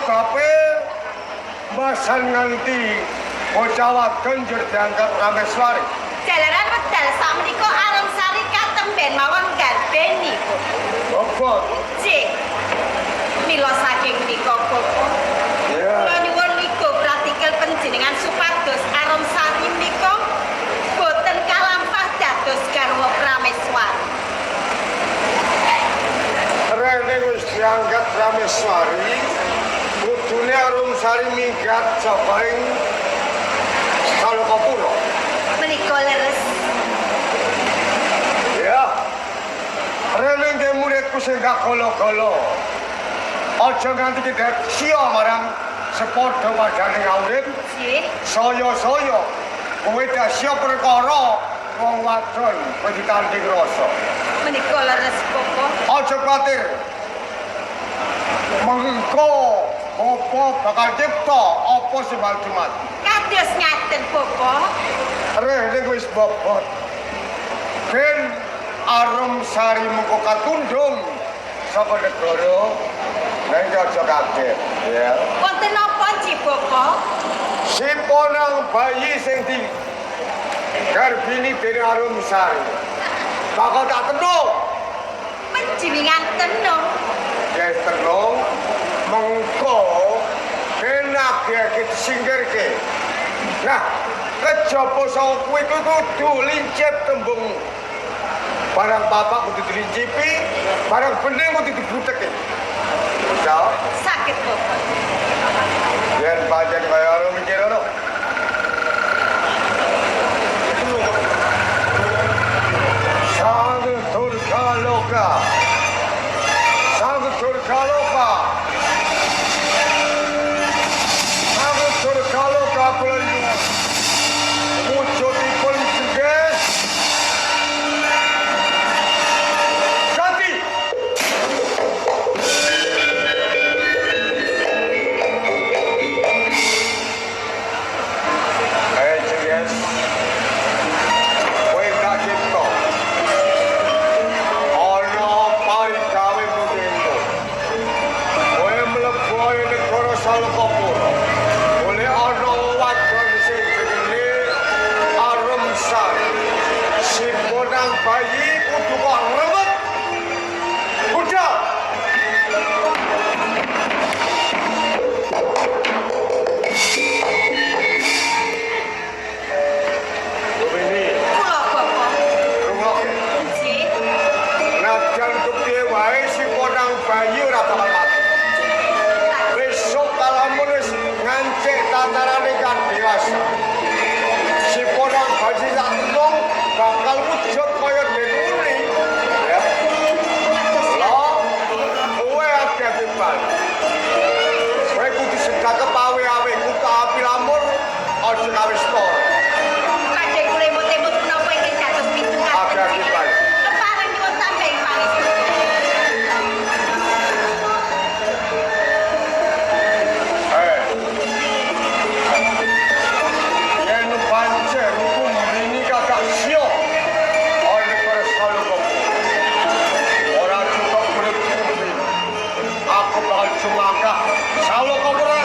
sebabe masan nganti bocah wadon njur dianggap Rameswari. Jalaran wedal sakmenika Arumsari katemben mawon garbeni, Bobot. Cik. Mila saking menika, Bapak. Ya. Kula nyuwun niku pratikel panjenengan supados Arumsari menika boten kalampah dados garwa Prameswari. Rene wis dianggap Rameswari, kudune Arumsari minggat sabaing Salokapura. Menika leres. Ya. Rene nggih muridku sing gak golo-golo. Aja nganti kita sia marang sepadha padane urip. Cik. Saya-saya kowe dak sia perkara wong wadon wedi tanding rasa. Menika leres, Bapak. Aja kuwatir. Mengko apa bakal cipta apa sing mati. Kados ngaten, Bapak. Rene wis bobot. Ben Arumsari mengko katundung saka negara nek aja kaget ya. Wonten napa, Cik, Bapak? Si ponang bayi sing di garbini dening Arumsari bakal tak tenung. Panjenengan tenung. Ya tenung mengko enak ya kita singkirke. Nah, kejaba saka kuwi kudu lincip tembung. Barang bapak kudu dilincipi, barang bening kudu dibuteki. Ya, Sakit, Bapak. yen pancen kaya ora mikir ono. Sang Turkaloka. Sang Turkaloka. Sang Turkaloka kula nyuwun. Wujudipun suges. Ganti. Suges. Kowe gak cipta. Ana pari gawe mungkinmu. Kowe mlebu negara Salokapura. Oleh ana wadon sing jenenge Arumsari. Si ponang bayi kudu kok remet. Budal. Ini Kula, Bapak. rungokke. Cik. Najan kepiye wae si ponang bayi ora bakal mati. Besok kalamun wis ngancik tatarane kan dewasa. Si ponang bayi sak tenung bakal wujud kaya denune. Ya. Lah, kowe akeh timbal. Kowe kudu segak kepawe-awe kudu api lamur aja kawis tor. Kadhe kula emut-emut menapa ingkang dados pitungan. Akeh timbal. Kepareng nyuwun sampeyan pangestu. Yen pancen hukum ini kakak sio oleh para Salokapura. Ora cukup kulit bumi. Aku bakal cumaka Salokapura